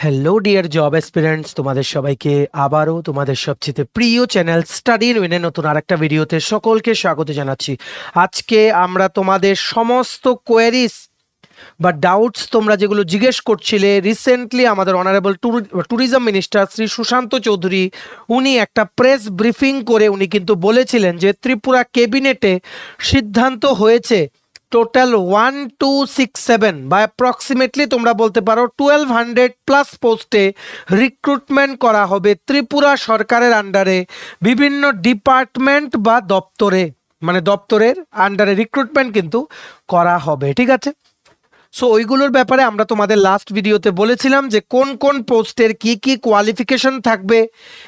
Hello dear job aspirants, তোমাদের সবাইকে আবারও তোমাদের সবচেয়ে প্রিয় চ্যানেল স্টাডি ইন উইনের নতুন আরেকটা ভিডিওতে সকলকে স্বাগত জানাচ্ছি। আজকে আমরা তোমাদের সমস্ত কোয়েরিজ বা ডাউটস তোমরা যেগুলো জিজ্ঞেস করছিলে, রিসেন্টলি আমাদের honourable tourism minister Shri Sushanta Chowdhury উনি একটা প্রেস ব্রিফিং করে উনি কিন্তু বলেছিলেন যে ত্রিপুরা ক্যাবিনেটে সিদ্ধান্ত হয়েছে টোটাল 1267 বা অ্যাপ্রক্সিমেটলি তোমরা বলতে পারো 1200+ পোস্টে রিক্রুটমেন্ট করা হবে ত্রিপুরা সরকারের আন্ডারে বিভিন্ন ডিপার্টমেন্ট বা দপ্তরে, মানে দপ্তরের আন্ডারে রিক্রুটমেন্ট কিন্তু করা হবে। ঠিক আছে, সো ওইগুলোর ব্যাপারে আমরা তোমাদের লাস্ট ভিডিওতে বলেছিলাম যে কোন কোন পোস্টের কি কি কোয়ালিফিকেশন থাকবে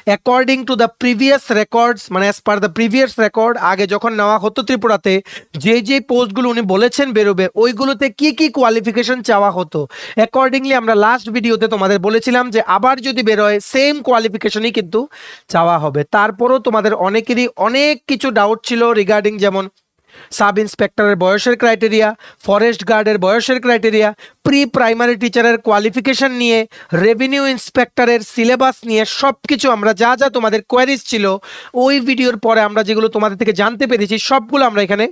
according to the previous records, মানে as per the previous record. আগে যখন নেওয়া হতো ত্রিপুরাতে যে পোস্টগুলো উনি বলেছেন বেরোবে ওইগুলোতে কি কি কোয়ালিফিকেশন চাওয়া হতো, অ্যাকর্ডিংলি আমরা লাস্ট ভিডিওতে তোমাদের বলেছিলাম যে আবার যদি বেরোয় সেম কোয়ালিফিকেশনই কিন্তু চাওয়া হবে। তারপরও তোমাদের অনেকেরই অনেক কিছু ডাউট ছিল রিগার্ডিং যেমন সাব ইন্সপেক্টরের বয়সের ক্রাইটেরিয়া, ফরেস্ট গার্ডের বয়সের ক্রাইটেরিয়া, প্রি প্রাইমারি টিচারের কোয়ালিফিকেশন নিয়ে, রেভিনিউ ইন্সপেক্টরের সিলেবাস নিয়ে সব কিছু আমরা যা যা তোমাদের কোয়ারিজ ছিল ওই ভিডিওর পরে আমরা যেগুলো তোমাদের থেকে জানতে পেরেছি সবগুলো আমরা এখানে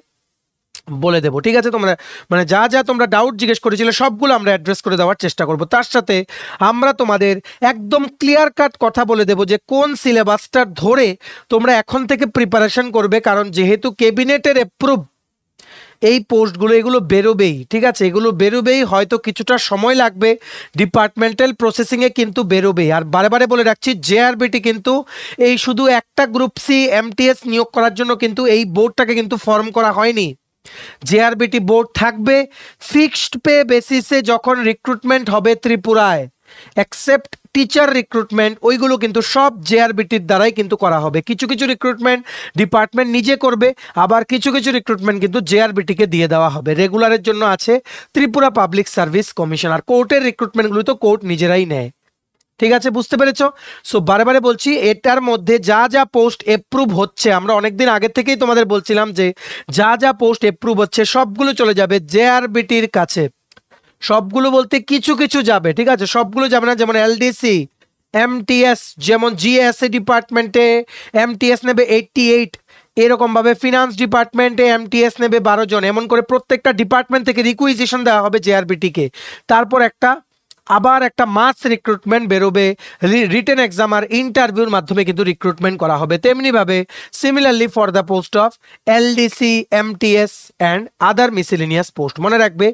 বলে দেবো। ঠিক আছে, তোমরা মানে যা যা তোমরা ডাউট জিজ্ঞেস করেছিলে সবগুলো আমরা অ্যাড্রেস করে দেওয়ার চেষ্টা করব। তার সাথে আমরা তোমাদের একদম ক্লিয়ার কাট কথা বলে দেবো যে কোন সিলেবাসটা ধরে তোমরা এখন থেকে প্রিপারেশন করবে, কারণ যেহেতু ক্যাবিনেটের অ্যাপ্রুভ এই পোস্টগুলো এগুলো বেরোবেই। ঠিক আছে, এগুলো বেরোবেই, হয়তো কিছুটা সময় লাগবে, ডিপার্টমেন্টাল প্রসেসিংয়ে কিন্তু বেরোবেই। আর বারে বারে বলে রাখছি জেআরবিটি কিন্তু এই শুধু একটা গ্রুপ সি এমটিএস নিয়োগ করার জন্য কিন্তু এই বোর্ডটাকে কিন্তু ফর্ম করা হয়নি। জেআরবিটি বোর্ড থাকবে ফিক্সড পে বেসিসে যখন রিক্রুটমেন্ট হবে ত্রিপুরায়, এক্সেপ্ট টিচার রিক্রুটমেন্ট ওইগুলো কিন্তু সব জেআরবিটির দ্বারাই কিন্তু করা হবে। কিছু কিছু রিক্রুটমেন্ট ডিপার্টমেন্ট নিজে করবে, আবার কিছু কিছু রিক্রুটমেন্ট কিন্তু জেআরবিটিকে দিয়ে দেওয়া হবে। রেগুলারের জন্য আছে ত্রিপুরা পাবলিক সার্ভিস কমিশন, আর কোর্টের রিক্রুটমেন্টগুলো তো কোর্ট নিজেরাই নেয়। ঠিক আছে, বুঝতে পেরেছ? সো বারে বারে বলছি এটার মধ্যে যা যা পোস্ট এপ্রুভ হচ্ছে, আমরা অনেকদিন আগে থেকেই তোমাদের বলছিলাম যে যা যা পোস্ট এপ্রুভ হচ্ছে সবগুলো চলে যাবে জেআরবিটির কাছে। সবগুলো বলতে কিছু কিছু যাবে, ঠিক আছে, সবগুলো যাবে না। যেমন এলডিসি, এমটিএস, যেমন জিএসএ ডিপার্টমেন্টে এমটিএস নেবে 88, এরকমভাবে ফিনান্স ডিপার্টমেন্টে এমটিএস নেবে 12 জন, এমন করে প্রত্যেকটা ডিপার্টমেন্ট থেকে রিকুইজিশন দেওয়া হবে জেআরবিটিকে। তারপর আবার একটা মাস রিক্রুটমেন্ট বেরোবে, রিটেন এক্সাম আর ইন্টারভিউর মাধ্যমে কিন্তু রিক্রুটমেন্ট করা হবে। তেমনিভাবে similarly for the post of LDC, MTS and other miscellaneous post. মনে রাখবে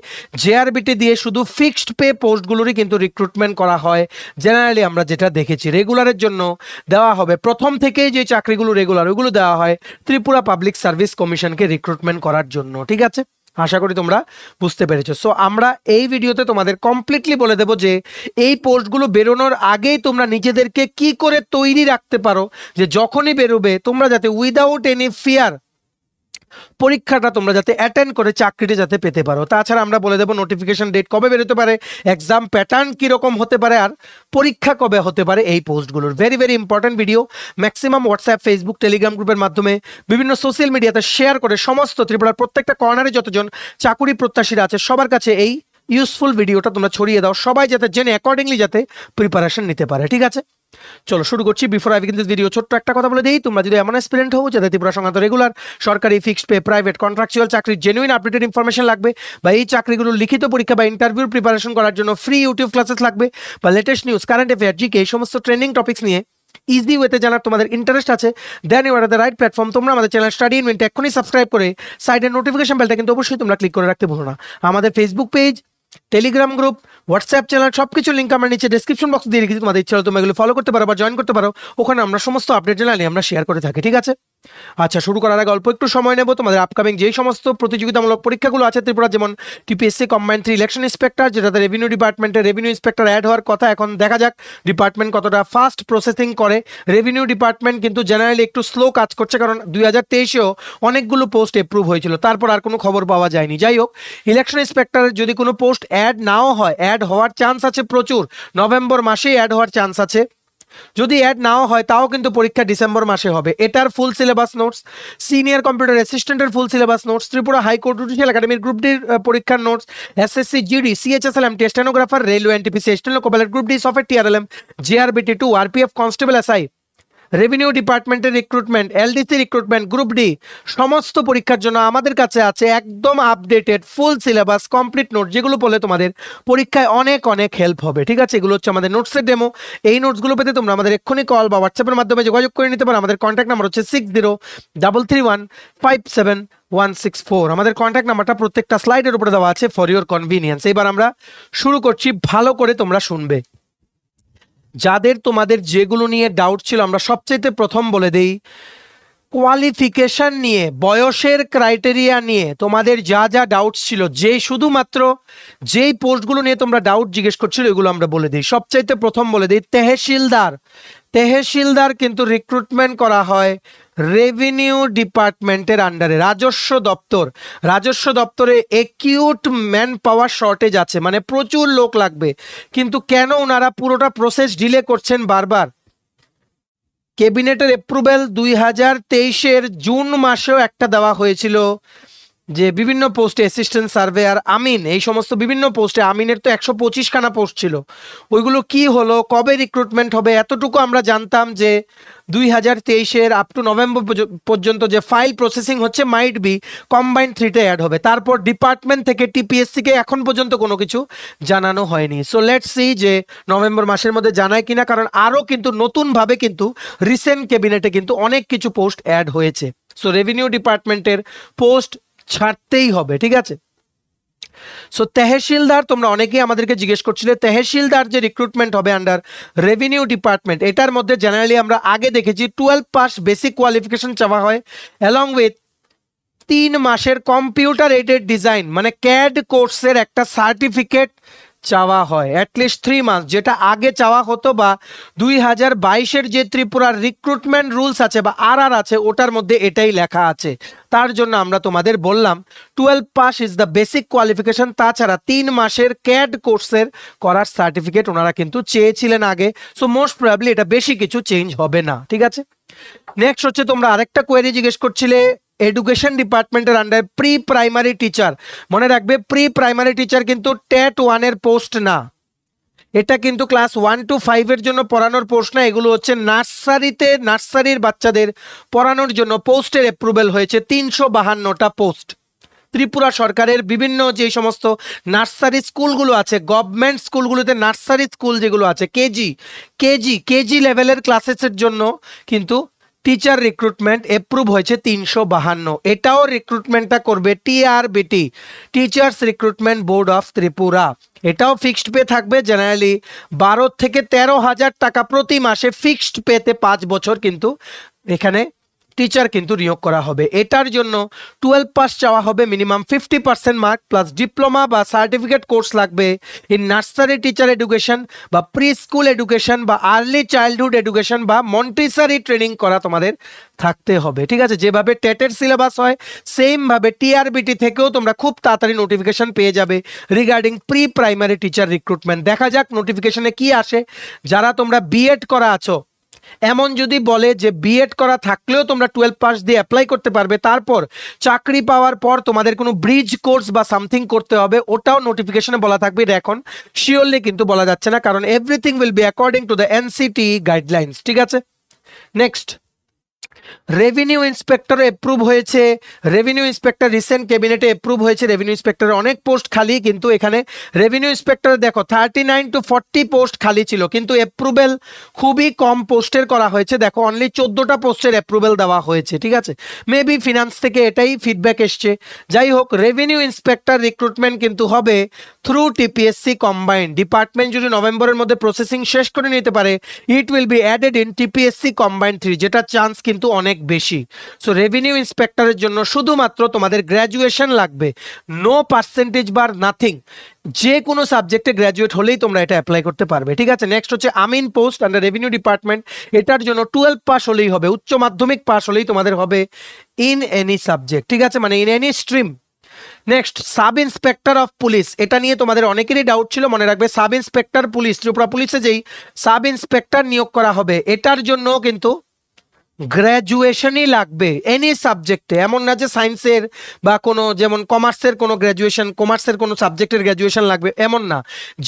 জেআরবিটি দিয়ে শুধু ফিক্সড পে পোস্টগুলোরই কিন্তু রিক্রুটমেন্ট করা হয়। জেনারেলি আমরা যেটা দেখেছি রেগুলারের জন্য দেওয়া হবে, প্রথম থেকেই যে চাকরিগুলো রেগুলার ওইগুলো দেওয়া হয় ত্রিপুরা পাবলিক সার্ভিস কমিশনকে রিক্রুটমেন্ট করার জন্য। ঠিক আছে, আশা করি তোমরা বুঝতে পেরেছো। সো আমরা এই ভিডিওতে তোমাদের কমপ্লিটলি বলে দেবো যে এই পোস্টগুলো বেরোনোর আগেই তোমরা নিজেদেরকে কি করে তৈরি রাখতে পারো যে যখনই বেরোবে তোমরা যাতে উইদাউট এনি ফিয়ার পরীক্ষাটা তোমরা যাতে অ্যাটেন্ড করে চাকরিটি যাতে পেতে পারো। তাছাড়া আমরা বলে দেবো নোটিফিকেশন ডেট কবে বেরোতে পারে, এক্সাম প্যাটার্ন কীরকম হতে পারে, আর পরীক্ষা কবে হতে পারে এই পোস্টগুলোর। Very very important video. Maximum WhatsApp, Facebook, Telegram গ্রুপের মাধ্যমে বিভিন্ন সোশ্যাল মিডিয়াতে শেয়ার করে সমস্ত ত্রিপুরার প্রত্যেকটা কর্নারে যতজন চাকুরি প্রত্যাশীরা আছে সবার কাছে এই ইউজফুল ভিডিওটা তোমরা ছড়িয়ে দাও, সবাই যাতে জেনে অ্যাকর্ডিংলি যাতে প্রিপারেশন নিতে পারে। ঠিক আছে, চলো শুরু করছি। Before I begin this video ছোট্ট একটা কথা বলে দিই, তোমরা যদি এমন অ্যাসপিরেন্ট হও যাতে ত্রিপুরা সংক্রান্ত রেগুলার সরকারি ফিক্সড পে, প্রাইভেট, কন্ট্রাকচুয়াল চাকরির জেনুইন আপডেটেড ইনফরমেশন লাগবে, বা এই চাকরিগুলোর লিখিত পরীক্ষা বা ইন্টারভিউর প্রিপারেশন করার জন্য ফ্রি ইউটিউব ক্লাসেস লাগবে, বা latest news, current affair, GK এই সমস্ত ট্রেন্ডিং টপিক্স নিয়ে ইজি ওয়েতে জানার তোমাদের ইন্টারেস্ট আছে, then you are the right platform. তোমরা আমাদের চ্যানেল স্টাডি ইন উইনটা এক্ষুনি সাবস্ক্রাইব করে সাইডের নোটিফিকেশন বেলটা কিন্তু অবশ্যই তোমরা ক্লিক করে রাখতে ভুলো না। আমাদের Facebook page, Telegram group, WhatsApp channel সবকিছু লিঙ্ক আমরা নিচে ডেসক্রিপশন বক্স দিয়ে রেখেছি, তোমাদের ইচ্ছা হলে তোমরা এগুলো ফলো করতে পারো বা জয়েন করতে পারো, ওখানে আমরা সমস্ত আপডেট জানালে আমরা শেয়ার করে থাকি। ঠিক আছে, আচ্ছা শুরু করার আগে অল্প একটু সময় নেব তোমাদের আপকামিং যেই সমস্ত প্রতিযোগিতামূলক পরীক্ষাগুলো আছে ত্রিপুরা, যেমন টিপিএসসি কম্বাইন্ড 3 ইলেকশন ইন্সপেক্টর, যেটাতে রেভিনিউ ডিপার্টমেন্টের রেভিনিউ ইন্সপেক্টর অ্যাড হওয়ার কথা। এখন দেখা যাক ডিপার্টমেন্ট কতটা ফাস্ট প্রসেসিং করে। রেভিনিউ ডিপার্টমেন্ট কিন্তু জেনারেলি একটু স্লো কাজ করছে, কারণ 2023-এও অনেকগুলো পোস্ট এপ্রুভ হয়েছিল, তারপর আর কোনো খবর পাওয়া যায়নি। যাই হোক, ইলেকশন ইন্সপেক্টরের যদি কোনো পোস্ট অ্যাড নাও হয়, অ্যাড হওয়ার চান্স আছে প্রচুর, নভেম্বর মাসেই অ্যাড হওয়ার চান্স আছে। যদি অ্যাড নাও হয় তাও কিন্তু পরীক্ষা ডিসেম্বর মাসে হবে। এটার full syllabus notes, senior computer অ্যাসিস্ট্যান্টের full syllabus notes, Tripura high court judicial একাডেমির গ্রুপ ডি পরীক্ষার নোটস, SSC GD CHSL MT stenographer railway NTPC steno copilot group D software TRLM GRBT 2 RPF constable SI revenue ডিপার্টমেন্টের recruitment, LDC recruitment, group D সমস্ত পরীক্ষার জন্য আমাদের কাছে আছে একদম updated full syllabus complete note, যেগুলো পড়লে তোমাদের পরীক্ষায় অনেক অনেক হেল্প হবে। ঠিক আছে, এগুলো হচ্ছে আমাদের নোটসের ডেমো। এই নোটসগুলো পেতে তোমরা আমাদের এক্ষুনি কল বা হোয়াটসঅ্যাপের মাধ্যমে যোগাযোগ করে নিতে পারো। আমাদের কন্ট্যাক্ট নাম্বার হচ্ছে 6033157164। আমাদের কন্ট্যাক্ট নাম্বারটা প্রত্যেকটা স্লাইডের উপরে দেওয়া আছে ফর ইউর কনভিনিয়েন্স। এবার আমরা শুরু করছি, ভালো করে তোমরা শুনবে। যাদের তোমাদের যেগুলো নিয়ে ডাউট ছিল আমরা সবচেয়ে প্রথম বলে দেই, কোয়ালিফিকেশন নিয়ে, বয়সের ক্রাইটেরিয়া নিয়ে তোমাদের যা যা ডাউট ছিল, শুধুমাত্র যেই পোস্টগুলো নিয়ে তোমরা ডাউট জিজ্ঞেস করছিল এগুলো আমরা বলে দিই। সবচাইতে প্রথম বলে দিই তেহসিলদার কিন্তু রিক্রুটমেন্ট করা হয় রেভিনিউ ডিপার্টমেন্টের আন্ডারে, রাজস্ব দপ্তরে একিউট ম্যান পাওয়ার শর্টেজ আছে, মানে প্রচুর লোক লাগবে। কিন্তু কেন ওনারা পুরোটা প্রসেস ডিলে করছেন বারবার? ক্যাবিনেটের অ্যাপ্রুভেল 2023-এর জুন মাসেও একটা দেওয়া হয়েছিল যে বিভিন্ন পোস্টে অ্যাসিস্ট্যান্ট সার্ভেয়ার, আমিন, এই সমস্ত বিভিন্ন পোস্টে, আমিনের তো 125খানা পোস্ট ছিল। ওইগুলো কি হলো, কবে রিক্রুটমেন্ট হবে, এতটুকু আমরা জানতাম যে 2023-এর আপ টু নভেম্বর পর্যন্ত যে ফাইল প্রসেসিং হচ্ছে মাইট বি কম্বাইন্ড 3-তে অ্যাড হবে। তারপর ডিপার্টমেন্ট থেকে টিপিএসসিকে এখন পর্যন্ত কোনো কিছু জানানো হয়নি। সো লেটস সি যে নভেম্বর মাসের মধ্যে জানায় কিনা, কারণ আরও কিন্তু নতুনভাবে কিন্তু রিসেন্ট ক্যাবিনেটে কিন্তু অনেক কিছু পোস্ট অ্যাড হয়েছে। সো রেভিনিউ ডিপার্টমেন্টের পোস্ট ছাড়তেই হবে। ঠিক আছে, সো তেহসিলদার, তোমরা অনেকেই আমাদেরকে জিজ্ঞেস করছিলে তেহসিলদার যে রিক্রুটমেন্ট হবে আন্ডার রেভিনিউ ডিপার্টমেন্ট, এটার মধ্যে জেনারেলি আমরা আগে দেখেছি 12 পাস বেসিক কোয়ালিফিকেশন চাওয়া হয় অ্যালং উইথ 3 মাসের কম্পিউটার এইডেড ডিজাইন মানে ক্যাড কোর্সের একটা সার্টিফিকেট চাওয়া হয়, অ্যাটলিস্ট 3 মাস, যেটা আগে চাওয়া হতো বা 2022-এর যে ত্রিপুরার রিক্রুটমেন্ট রুলস আছে বা আর আছে ওটার মধ্যে এটাই লেখা আছে। তার জন্য আমরা তোমাদের বললাম 12 pass is the basic qualification. তাছাড়া 3 মাসের ক্যাড কোর্সের করার সার্টিফিকেট ওনারা কিন্তু চেয়েছিলেন আগে। সো মোস্ট প্রবাবলি এটা বেশি কিছু চেঞ্জ হবে না। ঠিক আছে, নেক্সট হচ্ছে তোমরা আরেকটা কোয়েরি জিজ্ঞেস করছিলে এডুকেশন ডিপার্টমেন্টের আন্ডার প্রি প্রাইমারি টিচার। মনে রাখবে প্রি প্রাইমারি টিচার কিন্তু টেট 1-এর পোস্ট না, এটা কিন্তু ক্লাস 1 to 5-এর জন্য পড়ানোর পোস্ট না, এগুলো হচ্ছে নার্সারির বাচ্চাদের পড়ানোর জন্য পোস্টের অ্যাপ্রুভেল হয়েছে 352টা পোস্ট। ত্রিপুরা সরকারের বিভিন্ন যে সমস্ত নার্সারি স্কুলগুলো আছে, গভর্নমেন্ট স্কুলগুলোতে নার্সারি স্কুল যেগুলো আছে, কেজি লেভেলের ক্লাসেসের জন্য কিন্তু টিচার রিক্রুটমেন্ট অ্যাপ্রুভ হয়েছে 352। এটাও রিক্রুটমেন্টটা করবে TRBT, teachers recruitment board of Tripura. এটাও ফিক্সড পে থাকবে, জেনারেলি 12 থেকে 13,000 টাকা প্রতি মাসে ফিক্সড পেতে 5 বছর কিন্তু এখানে টিচার কিন্তু নিয়োগ করা হবে। এটার জন্য 12 পাস চাওয়া হবে, মিনিমাম 50% মার্ক প্লাস ডিপ্লোমা বা সার্টিফিকেট কোর্স লাগবে ইন নার্সারি টিচার এডুকেশন বা প্রি স্কুল এডুকেশন বা আর্লি চাইল্ডহুড এডুকেশন বা মন্টিসারি ট্রেনিং করা তোমাদের থাকতে হবে। ঠিক আছে, যেভাবে টেটের সিলেবাস হয় সেমভাবে টিআরবিটি থেকেও তোমরা খুব তাড়াতাড়ি নোটিফিকেশন পেয়ে যাবে regarding pre primary teacher recruitment. দেখা যাক নোটিফিকেশনে কি আসে। যারা তোমরা বিএড করা আছো, এমন যদি বলে যে বিএড করা থাকলেও তোমরা 12 পাস দিয়ে অ্যাপ্লাই করতে পারবে, তারপর চাকরি পাওয়ার পর তোমাদের কোনো ব্রিজ কোর্স বা সামথিং করতে হবে, ওটাও নোটিফিকেশনে বলা থাকবে। এটা এখন শিওরলি কিন্তু বলা যাচ্ছে না, কারণ everything will be according to the NCT guidelines. ঠিক আছে, নেক্সট রেভিনিউ ইন্সপেক্টর অ্যাপ্রুভ হয়েছে, রেভিনিউ ইন্সপেক্টর রিসেন্ট ক্যাবিনেটে অ্যাপ্রুভ হয়েছে। রেভিনিউ ইন্সপেক্টরের অনেক পোস্ট খালি, কিন্তু এখানে রেভিনিউ ইন্সপেক্টরে দেখো 39 to 40 পোস্ট খালি ছিল, কিন্তু অ্যাপ্রুভেল খুবই কম পোস্টের করা হয়েছে। দেখো অনলি 14টা পোস্টের অ্যাপ্রুভেল দেওয়া হয়েছে। ঠিক আছে, মেবি ফিনান্স থেকে এটাই ফিডব্যাক এসছে। যাই হোক, রেভিনিউ ইন্সপেক্টর রিক্রুটমেন্ট কিন্তু হবে থ্রু টিপিএসসি কম্বাইন্ড। ডিপার্টমেন্ট যদি নভেম্বরের মধ্যে প্রসেসিং শেষ করে নিতে পারে, it will be added in TPSC combined 3, যেটা চান্স কিন্তু অনেক বেশি। সো রেভিনিউ ইন্সপেক্টরের জন্য শুধুমাত্র তোমাদের গ্র্যাজুয়েশন লাগবে, নো পার্সেন্টেজ বার নাথিং, যে কোনো সাবজেক্টে গ্র্যাজুয়েট হলেই তোমরা এটা অ্যাপ্লাই করতে পারবে। ঠিক আছে, নেক্সট হচ্ছে আমিন পোস্ট আন্ডার রেভিনিউ ডিপার্টমেন্ট। এটার জন্য 12 পাস হলেই হবে, উচ্চ মাধ্যমিক পাস হলেই তোমাদের হবে ইন এনি সাবজেক্ট। ঠিক আছে, মানে in any stream. Next sub inspector of police, এটা নিয়ে তোমাদের অনেকেরই ডাউট ছিল, মনে রাখবে সাব ইন্সপেক্টর পুলিশ, ত্রিপুরা পুলিশে যেই সাব ইন্সপেক্টর নিয়োগ করা হবে এটার জন্য কিন্তু গ্র্যাজুয়েশনই লাগবে এনি সাবজেক্টে। এমন না যে সায়েন্সের বা কোনো যেমন কমার্সের কোনো গ্র্যাজুয়েশন, কমার্সের কোনো সাবজেক্টের গ্র্যাজুয়েশন লাগবে এমন না,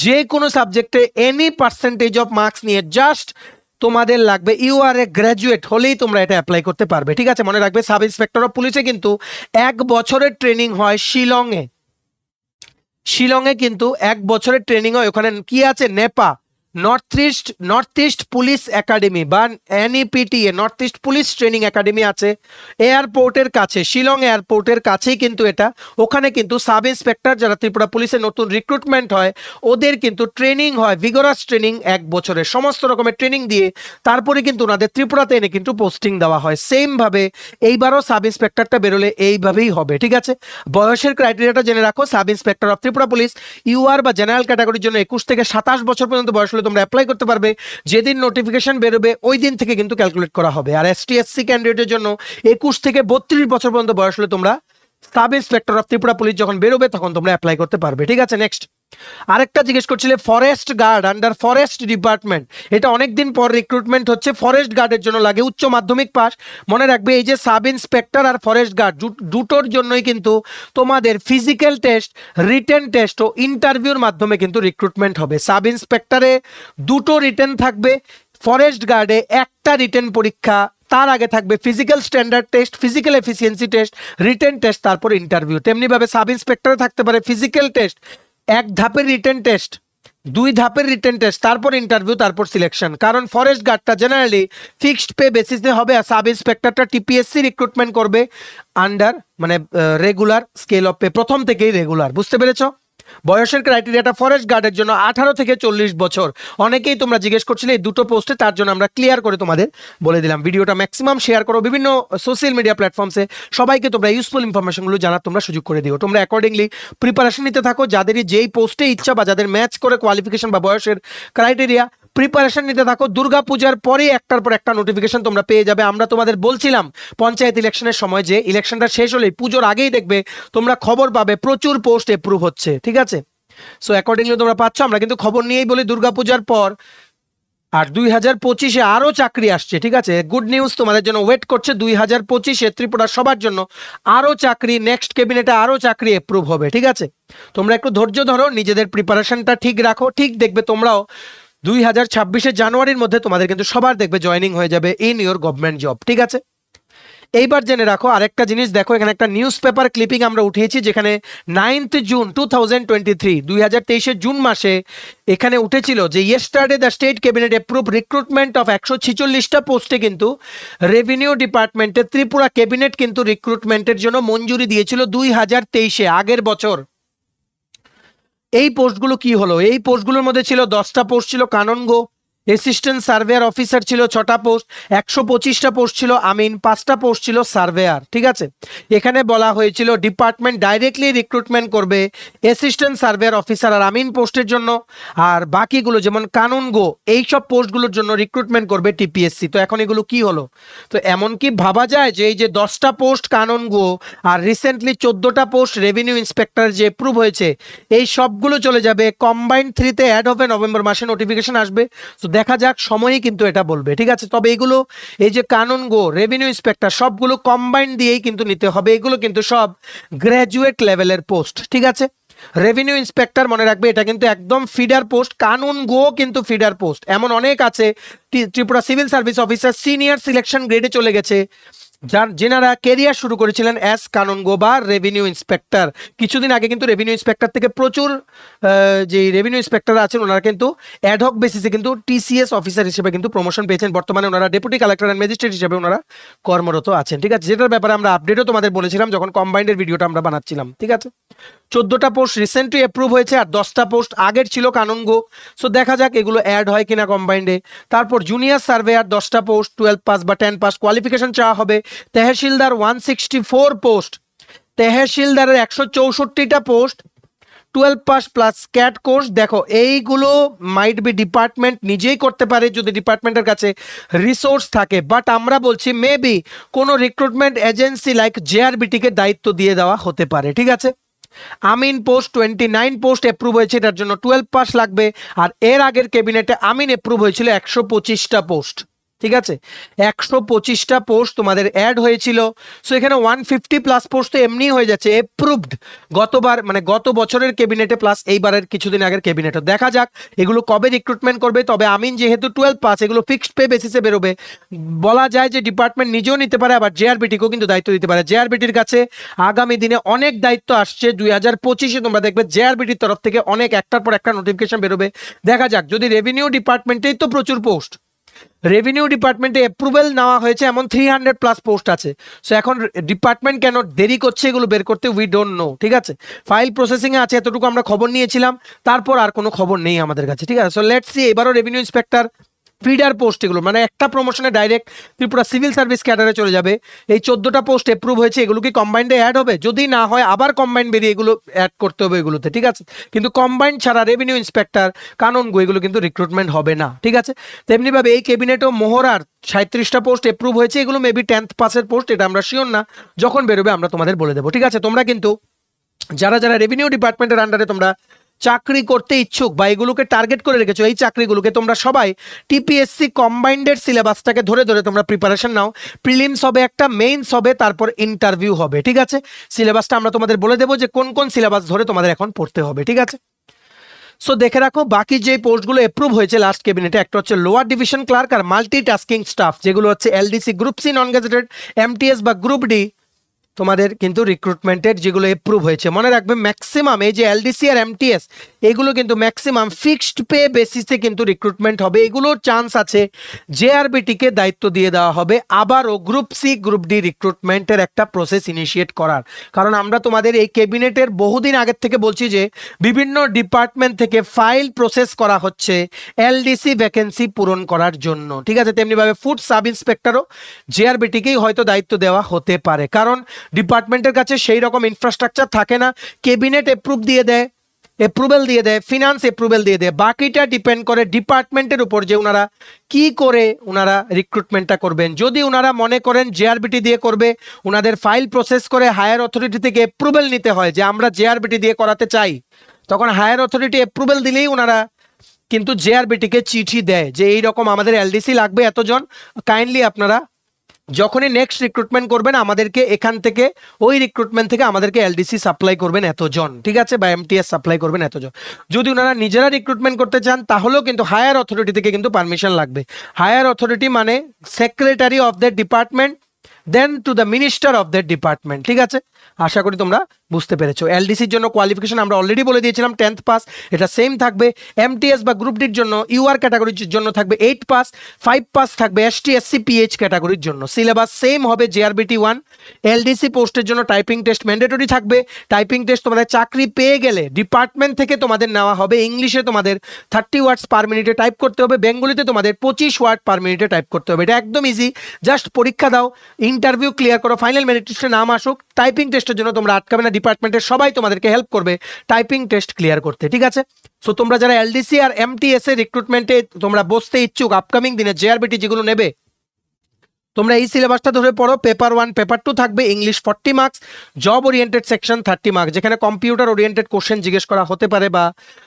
যে কোনো সাবজেক্টে এনি পার্সেন্টেজ অফ মার্কস নিয়ে জাস্ট তোমাদের লাগবে ইউ আর এ গ্র্যাজুয়েট হলেই তোমরা এটা অ্যাপ্লাই করতে পারবে। ঠিক আছে, মনে রাখবে সাব ইন্সপেক্টর অফ পুলিশে কিন্তু 1 বছরের ট্রেনিং হয় শিলংয়ে, শিলংয়ে কিন্তু 1 বছরের ট্রেনিং হয়। ওখানে কি আছে, Nepa north east police academy বা NEPTA north east police training academy আছে এয়ারপোর্টের কাছে, শিলং এয়ারপোর্টের কাছেই কিন্তু এটা। ওখানে কিন্তু সাব ইন্সপেক্টর যারা ত্রিপুরা পুলিশে নতুন রিক্রুটমেন্ট হয় ওদের কিন্তু ট্রেনিং হয়, ভিগোরাস ট্রেনিং 1 বছরের, সমস্ত রকমের ট্রেনিং দিয়ে তারপরে কিন্তু ওনাদের ত্রিপুরাতে এনে কিন্তু পোস্টিং দেওয়া হয়। সেমভাবে এইবারও সাব ইন্সপেক্টরটা বেরোলে এইভাবেই হবে। ঠিক আছে, বয়সের ক্রাইটেরিয়াটা জেনে রাখো। Sub inspector of Tripura police UR বা জেনারেল ক্যাটাগরির জন্য 21 থেকে 27 বছর পর্যন্ত বয়স হলে তোমরা অ্যাপ্লাই করতে পারবে। যেদিন নোটিফিকেশন বেরোবে ওই দিন থেকে কিন্তু ক্যালকুলেট করা হবে। আর ST/SC ক্যান্ডিডেটের জন্য 21 থেকে 32 বছর পর্যন্ত বয়স হলে তোমরা sub inspector of Tripura police যখন বেরোবে তখন তোমরা অ্যাপ্লাই করতে পারবে। ঠিক আছে, নেক্সট আরেকটা জিজ্ঞেস করছিলে forest guard under forest department, এটা অনেকদিন পর রিক্রুটমেন্ট হচ্ছে, ফরেস্ট গার্ডের জন্য লাগে উচ্চ মাধ্যমিক পাস। মনে রাখবে এই যে সাব ইন্সপেক্টর আর ফরেস্ট গার্ড দুটোর জন্যই কিন্তু তোমাদের ফিজিক্যাল টেস্ট, রিটেন টেস্ট ও ইন্টারভিউর মাধ্যমে কিন্তু রিক্রুটমেন্ট হবে। সাব ইন্সপেক্টরে 2টো রিটেন থাকবে, ফরেস্ট গার্ডে 1টা রিটেন পরীক্ষা, তার আগে থাকবে physical standard test, physical efficiency test, written test, তারপর ইন্টারভিউ। তেমনিভাবে সাব ইন্সপেক্টরে থাকতে পারে ফিজিক্যাল টেস্ট, 1 ধাপের রিটেন টেস্ট, 2 ধাপের রিটেন টেস্ট, তারপর ইন্টারভিউ, তারপর সিলেকশন। কারণ ফরেস্ট গার্ডটা জেনারেলি ফিক্সড পে বেসিসে হবে আর সাব ইন্সপেক্টরটা TPSC রিক্রুটমেন্ট করবে আন্ডার মানে রেগুলার স্কেল অফ পে, প্রথম থেকেই রেগুলার। বুঝতে পেরেছো? বয়সের ক্রাইটেরিয়াটা ফরেস্ট গার্ডের জন্য 18 থেকে 40 বছর। অনেকেই তোমরা জিজ্ঞেস করছিলে এই 2টো পোস্টে, তার জন্য আমরা ক্লিয়ার করে তোমাদের বলে দিলাম। ভিডিওটা ম্যাক্সিমাম শেয়ার করো বিভিন্ন সোশ্যাল মিডিয়া প্ল্যাটফর্মসে, সবাইকে তোমরা ইউজফুল ইনফরমেশনগুলো জানার তোমরা সুযোগ করে দিও। তোমরা অ্যাকর্ডিংলি প্রিপারেশন নিতে থাকো, যাদেরই যেই পোস্টে ইচ্ছা বা যাদের ম্যাচ করে কোয়ালিফিকেশন বা বয়সের ক্রাইটেরিয়া, প্রিপারেশন নিতে থাকো। দুর্গাপূজার পরেই একটার পর একটা নোটিফিকেশন তোমরা পেয়ে যাবে। আমরা তোমাদের বলছিলাম পঞ্চায়েত ইলেকশনের সময় যে ইলেকশনটা শেষ হলেই পুজোর আগেই দেখবে তোমরা খবর পাবে প্রচুর পোস্ট এপ্রুভ হচ্ছে। ঠিক আছে, সো অ্যাকর্ডিংলি তোমরা পাচ্ছ। আমরা কিন্তু খবর নিয়েই বলি দুর্গাপূজার পর আর 2025-এ আরো চাকরি আসছে। ঠিক আছে, গুড নিউজ তোমাদের জন্য ওয়েট করছে। 2025-এ ত্রিপুরা সবার জন্য আরো চাকরি, নেক্সট ক্যাবিনেটে আরো চাকরি এপ্রুভ হবে। ঠিক আছে, তোমরা একটু ধৈর্য ধরো, নিজেদের প্রিপারেশনটা ঠিক রাখো, ঠিক দেখবে তোমরাও 2026-এর জানুয়ারির মধ্যে তোমাদের কিন্তু সবার দেখবে জয়েনিং হয়ে যাবে ইন ইওর গভর্নমেন্ট জব। ঠিক আছে, এইবার জেনে রাখো আরেকটা জিনিস। দেখো এখানে একটা নিউজ পেপার ক্লিপিং আমরা উঠিয়েছি, যেখানে 9th জুন 2023 2023-এর জুন মাসে এখানে উঠেছিল যে yesterday the state cabinet approve recruitment of 146টা পোস্টে কিন্তু রেভিনিউ ডিপার্টমেন্টে ত্রিপুরা ক্যাবিনেট কিন্তু রিক্রুটমেন্টের জন্য মঞ্জুরি দিয়েছিল 2023-এ, আগের বছর। এই পোস্টগুলো কি হলো? এই পোস্টগুলোর মধ্যে ছিল 10টা পোস্ট ছিল কাননগো, অ্যাসিস্ট্যান্ট সার্ভেয়ার অফিসার ছিল 6টা পোস্ট, 125টা পোস্ট ছিল আমিন, 5টা পোস্ট ছিল সার্ভেয়ার। ঠিক আছে, এখানে বলা হয়েছিল ডিপার্টমেন্ট ডাইরেক্টলি রিক্রুটমেন্ট করবে অ্যাসিস্ট্যান্ট সার্ভেয়ার অফিসার আর আমিন পোস্টের জন্য, আর বাকিগুলো যেমন কানুনগো এইসব পোস্টগুলোর জন্য রিক্রুটমেন্ট করবে TPSC। তো এখন এগুলো কি হলো? তো এমন কি ভাবা যায় যে এই যে 10টা পোস্ট কানুনগো আর রিসেন্টলি 14টা পোস্ট রেভিনিউ ইন্সপেক্টর যে অ্যাপ্রুভ হয়েছে, এই সবগুলো চলে যাবে কম্বাইন্ড 3-তে অ্যাড হবে, নভেম্বর মাসে নোটিফিকেশন আসবে। তো দেখা যাক, সময়ই কিন্তু এটা বলবে। ঠিক আছে, তবে এগুলো এই যে কানুনগো, রেভিনিউ ইন্সপেক্টর সবগুলো কম্বাইন্ড দিয়েই কিন্তু নিতে হবে। এগুলো কিন্তু সব গ্র্যাজুয়েট লেভেলের পোস্ট। ঠিক আছে, রেভিনিউ ইন্সপেক্টর মনে রাখবে এটা কিন্তু একদম ফিডার পোস্ট, কানুনগো কিন্তু ফিডার পোস্ট। এমন অনেক আছে Tripura civil service officer senior selection গ্রেডে চলে গেছে, যেনারা কেরিয়ার শুরু করেছিলেন অ্যাজ কানুনগো বা রেভিনিউ ইন্সপেক্টর। কিছুদিন আগে কিন্তু রেভিনিউ ইন্সপেক্টর থেকে প্রচুর যে রেভিনিউ ইন্সপেক্টর আছেন ওনারা কিন্তু অ্যাডহক বেসিসে কিন্তু TCS অফিসার হিসেবে কিন্তু প্রমোশন পেয়েছেন। বর্তমানে ওনারা ডেপুটি কালেক্টর অ্যান্ড ম্যাজিস্ট্রেট হিসেবে ওনারা কর্মরত আছেন। ঠিক আছে, যেটার ব্যাপারে আমরা আপডেটও তোমাদের বলেছিলাম যখন কম্বাইন্ডের ভিডিওটা আমরা বানাচ্ছিলাম। ঠিক আছে, 14টা পোস্ট রিসেন্টলি অ্যাপ্রুভ হয়েছে আর 10টা পোস্ট আগের ছিল কানুনগো। সো দেখা যাক এগুলো অ্যাড হয় কিনা কম্বাইন্ডে। তারপর জুনিয়র সার্ভেয়ার 10টা পোস্ট, 12 পাস বা 10 পাস কোয়ালিফিকেশন চাওয়া হবে। তেহসিলদার 164 পোস্ট, তেহসিলদারের 164টা post, 12 pass plus CAT course. দেখো এইগুলো মাইট বি ডিপার্টমেন্ট নিজেই করতে পারে যদি ডিপার্টমেন্টের কাছে রিসোর্স থাকে, বাট আমরা বলছি মেবি কোনো রিক্রুটমেন্ট এজেন্সি লাইক JRBT কে দায়িত্ব দিয়ে দেওয়া হতে পারে। ঠিক আছে, আমিন পোস্ট 29 পোস্ট অ্যাপ্রুভ হয়েছে, এটার জন্য 12 পাস লাগবে। আর এর আগের ক্যাবিনেটে আমিন অ্যাপ্রুভ হয়েছিল 125টা পোস্ট, ঠিক আছে, 125টা পোস্ট তোমাদের অ্যাড হয়েছিল। সো এখানে 150 প্লাস পোস্ট তো এমনি হয়ে যাচ্ছে অ্যাপ্রুভড গতবার, মানে গত বছরের ক্যাবিনেটে প্লাস এইবারের কিছুদিন আগের ক্যাবিনেটে। দেখা যাক এগুলো কবে রিক্রুটমেন্ট করবে। তবে আমিন যেহেতু 12 পাস, এগুলো ফিক্সড পে বেসিসে বেরোবে। বলা যায় যে ডিপার্টমেন্ট নিজেও নিতে পারে, আবার জেআরবিটিকেও কিন্তু দায়িত্ব দিতে পারে। জেআরবিটির কাছে আগামী দিনে অনেক দায়িত্ব আসছে। 2025-এ তোমরা দেখবে জেআরবিটির তরফ থেকে অনেক একটার পর একটা নোটিফিকেশন বেরোবে। দেখা যাক, যদি রেভিনিউ ডিপার্টমেন্টেই তো প্রচুর পোস্ট, রেভিনিউ ডিপার্টমেন্টে অ্যাপ্রুভেল নেওয়া হয়েছে এমন 300 প্লাস পোস্ট আছে। সো এখন ডিপার্টমেন্ট কেন দেরি করছে এগুলো বের করতে, উই ডোন্ট নো, ঠিক আছে। ফাইল প্রসেসিংয়ে আছে এতটুকু আমরা খবর নিয়েছিলাম, তারপর আর কোনো খবর নেই আমাদের কাছে, ঠিক আছে। সো লেটস সি এবারও রেভিনিউ ইন্সপেক্টর ফিডার পোস্ট, এগুলো মানে একটা প্রমোশনে ডাইরেক্ট ত্রিপুরা সিভিল সার্ভিস ক্যাডারে চলে যাবে। এই 14টা পোস্ট অ্যাপ্রুভ হয়েছে, এগুলো কি কম্বাইন্ডে অ্যাড হবে? যদি না হয় আবার কম্বাইন্ড বেরিয়ে এগুলো অ্যাড করতে হবে এগুলোতে, ঠিক আছে। কিন্তু কম্বাইন্ড ছাড়া রেভিনিউ ইন্সপেক্টর, কানুনগো এগুলো কিন্তু রিক্রুটমেন্ট হবে না, ঠিক আছে। তেমনিভাবে এই ক্যাবিনেটও মোহরার 37টা পোস্ট অ্যাপ্রুভ হয়েছে, এগুলো মেবি 10th পাসের পোস্ট, এটা আমরা শিওর না, যখন বেরোবে আমরা তোমাদের বলে দেবো, ঠিক আছে। তোমরা কিন্তু যারা যারা রেভিনিউ ডিপার্টমেন্টের আন্ডারে তোমরা চাকরি করতে ইচ্ছুক বা এগুলোকে টার্গেট করে রেখেছো, এই চাকরিগুলোকে তোমরা সবাই টিপিএসসি কম্বাইন্ডের সিলেবাসটাকে ধরে ধরে তোমরা প্রিপারেশন নাও। প্রিলিমস হবে একটা, মেইনস হবে, তারপর ইন্টারভিউ হবে, ঠিক আছে। সিলেবাসটা আমরা তোমাদের বলে দেবো যে কোন কোন সিলেবাস ধরে তোমাদের এখন পড়তে হবে, ঠিক আছে। সো দেখে রাখো বাকি যে পোস্টগুলো অ্যাপ্রুভ হয়েছে লাস্ট ক্যাবিনেটে, একটা হচ্ছে লোয়ার ডিভিশন ক্লার্ক আর মাল্টিটাস্কিং স্টাফ, যেগুলো হচ্ছে LDC, group C non gazetted, MTS বা গ্রুপ ডি তোমাদের কিন্তু রিক্রুটমেন্টের যেগুলো অ্যাপ্রুভ হয়েছে। মনে রাখবে ম্যাক্সিমাম এই যে এলডিসি আর এমটিএস এগুলো কিন্তু ম্যাক্সিমাম ফিক্সড পে বেসিসে কিন্তু রিক্রুটমেন্ট হবে। এগুলোর চান্স আছে জেআরবিটিকে দায়িত্ব দিয়ে দেওয়া হবে আবারও গ্রুপ সি গ্রুপ ডি রিক্রুটমেন্টের একটা প্রসেস ইনিশিয়েট করার। কারণ আমরা তোমাদের এই ক্যাবিনেটের বহুদিন আগের থেকে বলছি যে বিভিন্ন ডিপার্টমেন্ট থেকে ফাইল প্রসেস করা হচ্ছে এলডিসি ভ্যাকেন্সি পূরণ করার জন্য, ঠিক আছে। তেমনিভাবে ফুড সাব ইন্সপেক্টরও জেআরবিটিকেই হয়তো দায়িত্ব দেওয়া হতে পারে, কারণ ডিপার্টমেন্টের কাছে সেই রকম ইনফ্রাস্ট্রাকচার থাকে না। ক্যাবিনেট অ্যাপ্রুভেল দিয়ে দেয়, ফিনান্স অ্যাপ্রুভেল দিয়ে দেয়, বাকিটা ডিপেন্ড করে ডিপার্টমেন্টের উপর যে ওনারা কি করে ওনারা রিক্রুটমেন্টটা করবেন। যদি ওনারা মনে করেন জেআরবিটি দিয়ে করবে, ওনাদের ফাইল প্রসেস করে হায়ার অথরিটি থেকে অ্যাপ্রুভেল নিতে হয় যে আমরা জেআরবিটি দিয়ে করাতে চাই, তখন হায়ার অথরিটি অ্যাপ্রুভেল দিলেই ওনারা কিন্তু জেআরবিটিকে চিঠি দেয় যে এইরকম আমাদের এলডিসি লাগবে এতজন, কাইন্ডলি আপনারা যখনই নেক্সট রিক্রুটমেন্ট করবেন আমাদেরকে এখান থেকে ওই রিক্রুটমেন্ট থেকে আমাদেরকে এলডিসি সাপ্লাই করবেন এতজন, ঠিক আছে, বা এমটিএস সাপ্লাই করবেন এতজন। যদি ওনারা নিজেরা রিক্রুটমেন্ট করতে চান তাহলেও কিন্তু হায়ার অথরিটি থেকে কিন্তু পারমিশন লাগবে। হায়ার অথরিটি মানে secretary of the department, then to the minister of that department, ঠিক আছে। আশা করি তোমরা বুঝতে পেরেছো। এলডিসির জন্য কোয়ালিফিকেশন আমরা অলরেডি বলে দিয়েছিলাম 10th পাস, এটা সেম থাকবে। এমটিএস বা গ্রুপ ডির জন্য ইউআর ক্যাটাগরির জন্য থাকবে 8 পাস, 5 পাস থাকবে এসটি এসসি পিএইচ ক্যাটাগরির জন্য। সিলেবাস সেম হবে জেআরবিটি 1। এলডিসি পোস্টের জন্য টাইপিং টেস্ট ম্যান্ডেটরি থাকবে। টাইপিং টেস্ট তোমাদের চাকরি পেয়ে গেলে ডিপার্টমেন্ট থেকে তোমাদের নেওয়া হবে। ইংলিশে তোমাদের 30 ওয়ার্ডস পার মিনিটে টাইপ করতে হবে, বেঙ্গলিতে তোমাদের 25 ওয়ার্ড পার মিনিটে টাইপ করতে হবে। এটা একদম ইজি, জাস্ট পরীক্ষা দাও, ইন্টারভিউ ক্লিয়ার করো, ফাইনাল মেরিট লিস্টে নাম আসুক। টাইপিং টেস্টের জন্য তোমরা আটকাবে না, ডিপার্টমেন্টের সবাই তোমাদেরকে হেল্প করবে টাইপিং টেস্ট ক্লিয়ার করতে, ঠিক আছে। সো তোমরা যারা এলডিসি আর এমটিএস এর রিক্রুটমেন্টে তোমরা বসতে ইচ্ছুক, আপকামিং দিনে জেআরবিটি যেগুলো নেবে তোমরা এই সিলেবাসটা ধরে পড়ো। পেপার 1 পেপার 2 থাকবে English 40 marks, job oriented section 30 marks, যেখানে কম্পিউটার ওরিয়েন্টেড কোশ্চেন জিজ্ঞেস করা হতে পারে বা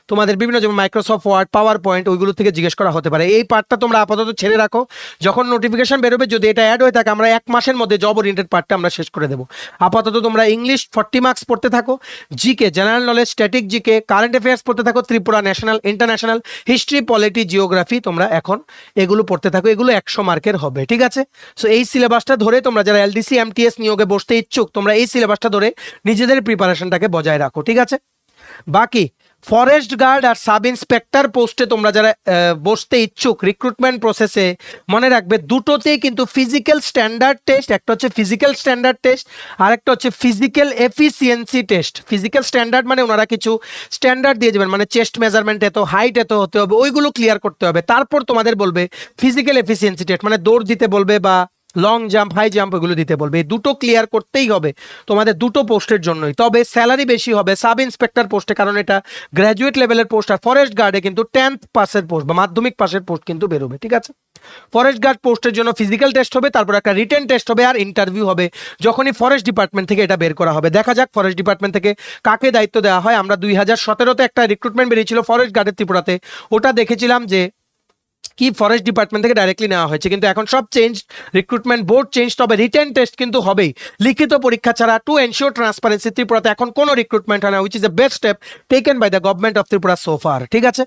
তোমাদের বিভিন্ন যেমন মাইক্রোসফট ওয়ার্ড, পাওয়ার পয়েন্ট ওইগুলো থেকে জিজ্ঞেস করা হতে পারে। এই পার্টটা তোমরা আপাতত ছেড়ে রাখো, যখন নোটিফিকেশন বেরোবে যদি এটা অ্যাড হয়ে থাকে আমরা 1 মাসের মধ্যে জব ওরিয়েন্টেড পার্টটা আমরা শেষ করে দেবো। আপাতত তোমরা ইংলিশ 40 মার্কস পড়তে থাকো, GK general knowledge, static GK, current affairs পড়তে থাকো, Tripura national international, history, polity, geography তোমরা এখন এগুলো পড়তে থাকো, এগুলো 100 মার্কের হবে, ঠিক আছে। সো এই সিলেবাসটা ধরে তোমরা যারা এলডিসি এমটিএস নিয়োগে বসতে ইচ্ছুক তোমরা এই সিলেবাসটা ধরে নিজেদের প্রিপারেশনটাকে বজায় রাখো, ঠিক আছে। বাকি ফরেস্ট গার্ড আর সাব ইন্সপেক্টর পোস্টে তোমরা যারা বসতে ইচ্ছুক রিক্রুটমেন্ট প্রসেসে, মনে রাখবে দুটোতেই কিন্তু ফিজিক্যাল স্ট্যান্ডার্ড টেস্ট, একটা হচ্ছে ফিজিক্যাল স্ট্যান্ডার্ড টেস্ট আর একটা হচ্ছে physical efficiency test. Physical standard মানে ওনারা কিছু স্ট্যান্ডার্ড দিয়ে দেবেন, মানে চেস্ট মেজারমেন্ট এত, হাইট এত হতে হবে, ওইগুলো ক্লিয়ার করতে হবে। তারপর তোমাদের বলবে ফিজিক্যাল এফিসিয়েন্সি টেস্ট, মানে দৌড় দিতে বলবে বা লং জাম্প, হাই জাম্প এগুলো দিতে বলবে। এই দুটো ক্লিয়ার করতেই হবে তোমাদের, দুটো পোস্টের জন্যই। তবে স্যালারি বেশি হবে সাব ইন্সপেক্টর পোস্টে, কারণ এটা গ্র্যাজুয়েট লেভেলের পোস্ট। আর ফরেস্ট গার্ডে কিন্তু 10th পাসের পোস্ট বা মাধ্যমিক পাসের পোস্ট কিন্তু বেরোবে, ঠিক আছে। ফরেস্ট গার্ড পোস্টের জন্য ফিজিক্যাল টেস্ট হবে, তারপর একটা রিটেন টেস্ট হবে, আর ইন্টারভিউ হবে যখনই ফরেস্ট ডিপার্টমেন্ট থেকে এটা বের করা হবে। দেখা যাক ফরেস্ট ডিপার্টমেন্ট থেকে কাকে দায়িত্ব দেওয়া হয়। আমরা 2017-তে একটা রিক্রুটমেন্ট বেরিয়েছিল ফরেস্ট গার্ডের ত্রিপুরাতে, ওটা দেখেছিলাম যে কি ফরেস্ট ডিপার্টমেন্ট থেকে ডাইরেক্টলি নেওয়া হয়েছে, কিন্তু এখন সব চেঞ্জ, রিক্রুটমেন্ট বোর্ড চেঞ্জ। তবে রিটেন টেস্ট কিন্তু হবেই, লিখিত পরীক্ষা ছাড়া। টু এনশিওর ট্রান্সপারেন্সি, ত্রিপুরাতে এখন কোনো রিক্রুটমেন্ট হয় না, which is the best step taken by the government of Tripura so far, ঠিক আছে।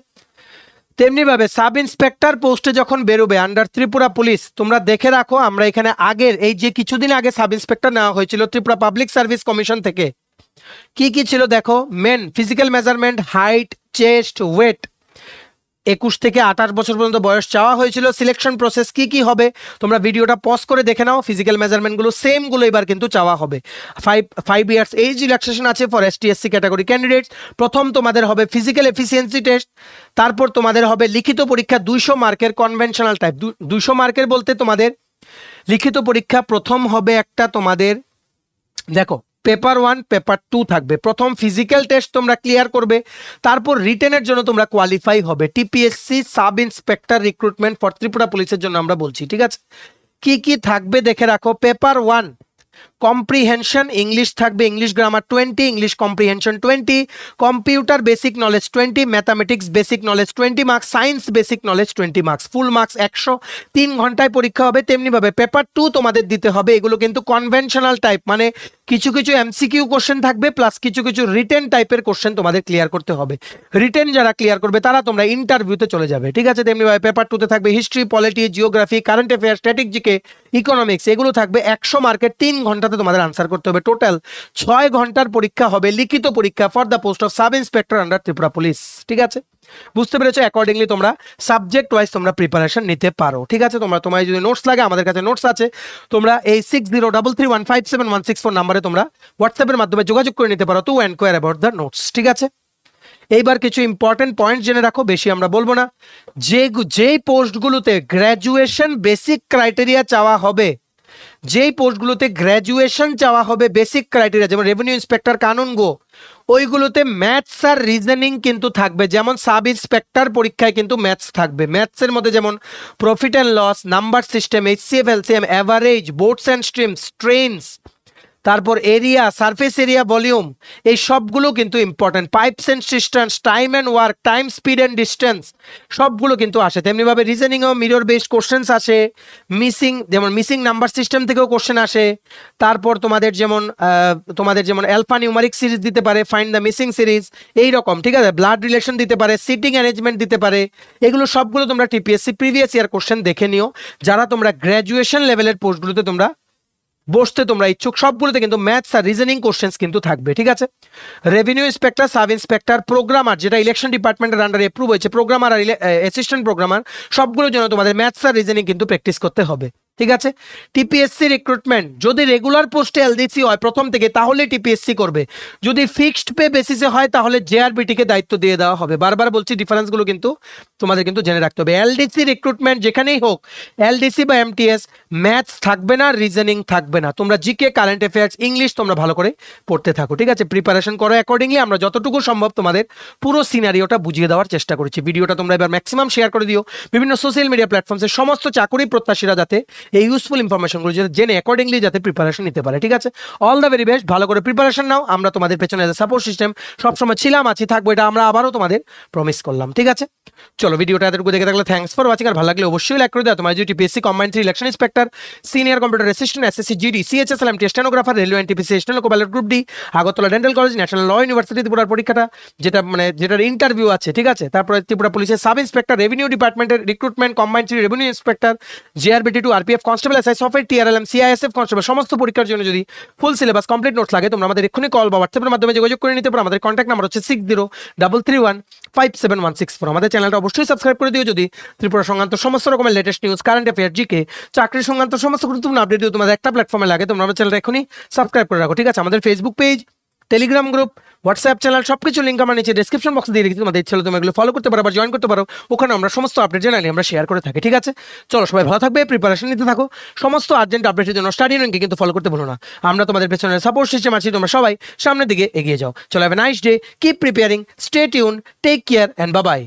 তেমনিভাবে সাব ইন্সপেক্টর পোস্টে যখন বেরোবে আন্ডার ত্রিপুরা পুলিশ, তোমরা দেখে রাখো আমরা এখানে আগের এই যে কিছুদিন আগে সাব ইন্সপেক্টর নেওয়া হয়েছিল ত্রিপুরা পাবলিক সার্ভিস কমিশন থেকে, কি কি ছিল দেখো। Main physical measurement, height, chest, weight, 21 থেকে 28 বছর পর্যন্ত বয়স চাওয়া হয়েছিল। সিলেকশন প্রসেস কি কি হবে তোমরা ভিডিওটা পজ করে দেখে নাও। ফিজিক্যাল মেজারমেন্টগুলো সেমগুলো এবার কিন্তু চাওয়া হবে। 5 ইয়ার্স এজ রিল্যাক্সেশন আছে ফর ST/SC ক্যাটাগরি ক্যান্ডিডেটস। প্রথম তোমাদের হবে ফিজিক্যাল এফিসিয়েন্সি টেস্ট, তারপর তোমাদের হবে লিখিত পরীক্ষা 200 মার্কের কনভেনশনাল টাইপ। 200 মার্কের বলতে তোমাদের লিখিত পরীক্ষা প্রথম হবে একটা তোমাদের দেখো পেপার 1 পেপার 2 থাকবে। প্রথম ফিজিক্যাল টেস্ট তোমরা ক্লিয়ার করবে, তারপর রিটেনের জন্য তোমরা কোয়ালিফাই হবে। TPSC sub inspector recruitment for Tripura পুলিশের জন্য আমরা বলছি, ঠিক আছে। কি কি থাকবে দেখে রাখো। পেপার 1 কম্প্রিহেনশন, ইংলিশ থাকবে, English grammar 20, English comprehension 20, computer basic knowledge 20, mathematics basic knowledge 20 marks, science basic knowledge 20 marks, full marks 100। 3 ঘন্টায় পরীক্ষা হবে। তেমনিভাবে পেপার 2 তোমাদের দিতে হবে। এগুলো কিন্তু কনভেনশনাল টাইপ, মানে কিছু কিছু এমসিকিউ কোশ্চেন থাকবে প্লাস কিছু কিছু রিটেন টাইপের কোশ্চেন তোমাদের ক্লিয়ার করতে হবে। রিটেন যারা ক্লিয়ার করবে তারা তোমরা ইন্টারভিউতে চলে যাবে, ঠিক আছে। তেমনিভাবে পেপার 2তে থাকবে history, polity, geography, current affairs, static GK, economics, এগুলো থাকবে। 100 মার্কের 3 ঘন্টাতে তোমাদের আনসার করতে হবে। টোটাল 6 ঘন্টার পরীক্ষা হবে, লিখিত পরীক্ষা for the post of sub inspector under Tripura police, ঠিক আছে। বুঝতে পেরেছো? অ্যাকর্ডিংলি তোমরা সাবজেক্ট ওয়াইজ তোমরা প্রিপারেশন নিতে পারো, ঠিক আছে। তোমার যদি নোটস লাগে আমাদের কাছে নোটস আছে, তোমরা এই 6033157164 নাম্বারে তোমরা হোয়াটসঅ্যাপের মাধ্যমে যোগাযোগ করে নিতে পারো two enquire about the notes, ঠিক আছে। এইবার কিছু ইম্পর্টেন্ট পয়েন্ট জেনে রাখো, বেশি আমরা বলবো না। যেই পোস্টগুলোতে গ্র্যাজুয়েশন বেসিক ক্রাইটেরিয়া চাওয়া হবে, যেই পোস্টগুলোতে গ্র্যাজুয়েশন চাওয়া হবে বেসিক ক্রাইটেরিয়া, যেমন রেভিনিউ ইন্সপেক্টর, কানুন গো, ওইগুলোতে ম্যাথস আর রিজনিং কিন্তু থাকবে। যেমন সাব ইন্সপেক্টর পরীক্ষায় কিন্তু ম্যাথস থাকবে। ম্যাথসের মধ্যে যেমন profit and loss, number system, HCF, LCM, average, boats and streams, trains, তারপর এরিয়া, সারফেস এরিয়া, ভলিউম, এই সবগুলো কিন্তু important. Pipes and systems, time and work, time, speed and distance, সবগুলো কিন্তু আসে। তেমনিভাবে রিজনিংও মিরর বেসড কোশ্চেন্স আসে। যেমন মিসিং নাম্বার সিস্টেম থেকেও কোশ্চেন আসে। তারপর তোমাদের যেমন অ্যালফা নিউমারিক সিরিজ দিতে পারে, ফাইন্ড দ্য মিসিং সিরিজ, এইরকম, ঠিক আছে। ব্লাড রিলেশন দিতে পারে, সিটিং অ্যারেঞ্জমেন্ট দিতে পারে। এগুলো সবগুলো তোমরা টিপিএসসি প্রিভিয়াস ইয়ার কোশ্চেন দেখে নিও। যারা তোমরা গ্র্যাজুয়েশন লেভেলের পোস্টগুলোতে তোমরা বসতে তোমরা ইচ্ছুক, সবগুলোতে কিন্তু ম্যাথস আর রিজনিং কোশ্চেন্স কিন্তু থাকবে, ঠিক আছে। Revenue inspector, sub inspector, programmer, যেটা ইলেকশন ডিপার্টমেন্টের আন্ডারে অ্যাপ্রুভ হয়েছে, প্রোগ্রামার আর অ্যাসিস্ট্যান্ট প্রোগ্রামার, সবগুলোর জন্য তোমাদের ম্যাথস আর রিজনিং কিন্তু প্র্যাকটিস করতে হবে, ঠিক আছে। টিপিএসসি রিক্রুটমেন্ট যদি রেগুলার পোস্টে এলডিসি হয় প্রথম থেকে, তাহলে টিপিএসসি করবে। যদি ফিক্সড পে বেসিসে হয় তাহলে জেআরবিটিকে দায়িত্ব দিয়ে দেওয়া হবে। বারবার বলছি, ডিফারেন্সগুলো কিন্তু তোমাদের কিন্তু জেনে রাখতে হবে। এলডিসি রিক্রুটমেন্ট যেখানেই হোক, এলডিসি বা এমটিএস, ম্যাথস থাকবে না, রিজনিং থাকবে না। তোমরা জিকে, কারেন্ট অ্যাফেয়ার্স, ইংলিশ তোমরা ভালো করে পড়তে থাকো, ঠিক আছে। প্রিপারেশন করো অ্যাকর্ডিংলি। আমরা যতটুকু সম্ভব তোমাদের পুরো সিনারিওটা বুঝিয়ে দেওয়ার চেষ্টা করেছি। ভিডিওটা তোমরা এবার ম্যাক্সিমাম শেয়ার করে দিও বিভিন্ন সোশ্যাল মিডিয়া প্ল্যাটফর্মসে, সমস্ত চাকরি প্রত্যাশীরা যাতে এই ইউজফুল ইনফরমেশনগুলো জেনে অ্যাকর্ডিংলি যাতে প্রিপারেশন নিতে পারে, ঠিক আছে। অল দ্য ভেরি বেস্ট, ভালো করে প্রিপারেশন নাও। আমরা তোমাদের পেছনে সাপোর্ট সিস্টেম সবসময় ছিলাম, আছি, থাকবো, এটা আমরা আবারও তোমাদের প্রমিস করলাম, ঠিক আছে। চলো, ভিডিওটা এতটুকু দেখে থাকলে থ্যাঙ্কস ফর ওয়াচিং। আর ভালো লাগলে অবশ্যই লাইক করে দাও। তোমার যদি TPSC combined 3 election inspector, senior computer assistant, SSC GD, CHSL, MT stenographer, railway NTPC, steno ballot group D, Agartala dental college, national law university ত্রিপুরার পরীক্ষাটা, যেটার ইন্টারভিউ আছে, ঠিক আছে। তারপরে ত্রিপুরা পুলিশের সাব ইন্সপেক্টর, রেভিনিউ ডিপার্টমেন্টের recruitment, combined 3 revenue inspector, GRBT 2, RPF constable, SI, software, TRLM, CISF constable, সমস্ত পরীক্ষার জন্য যদি ফুল সিলেবাস কমপ্লিট নোটস লাগে, তোমরা আমাদের এক্ষুনি কল বা হোয়াটসঅ্যাপের মাধ্যমে যোগাযোগ করে নিতে পারো। আমাদের কন্ট্যাক্ট নাম্বার হচ্ছে 6033157164। আমাদের চ্যানেলটা অবশ্যই সাবস্ক্রাইব করে দিও যদি ত্রিপুরা সংক্রান্ত সমস্ত রকমের latest news, current affair, GK, চাকরি সংক্রান্ত সমস্ত গুরুত্বপূর্ণ আপডেট তোমাদের একটা প্ল্যাটফর্মে লাগে। তোমরা আমার চ্যানেলটা এখনই সাবস্ক্রাইব করে রাখো, ঠিক আছে। আমাদের Facebook page, Telegram group, WhatsApp channel সবকিছু লিঙ্ক আমার নিচে ডেসক্রিপশন বক্সে দিয়ে রেখেছি, তোমাদের ইচ্ছা হলে তুমি এগুলো ফলো করতে পারো বা জয়েন করতে পারো। ওখানে আমরা সমস্ত আপডেট জেনারেলি আমরা শেয়ার করে থাকি, ঠিক আছে? চলো সবাই ভালো থাকবে, প্রিপারেশন নিতে থাকো, সমস্ত আর্জেন্ট আপডেটের জন্য স্টাডি ইউনিয়নকে কিন্তু ফলো করতে ভুলো না। আমরা তোমাদের পেছনে সাপোর্ট সিস্টেম আছি, তোমরা সবাই সামনের দিকে এগিয়ে যাও। চলো have a nice day, keep preparing, stay tune, take care and bye by.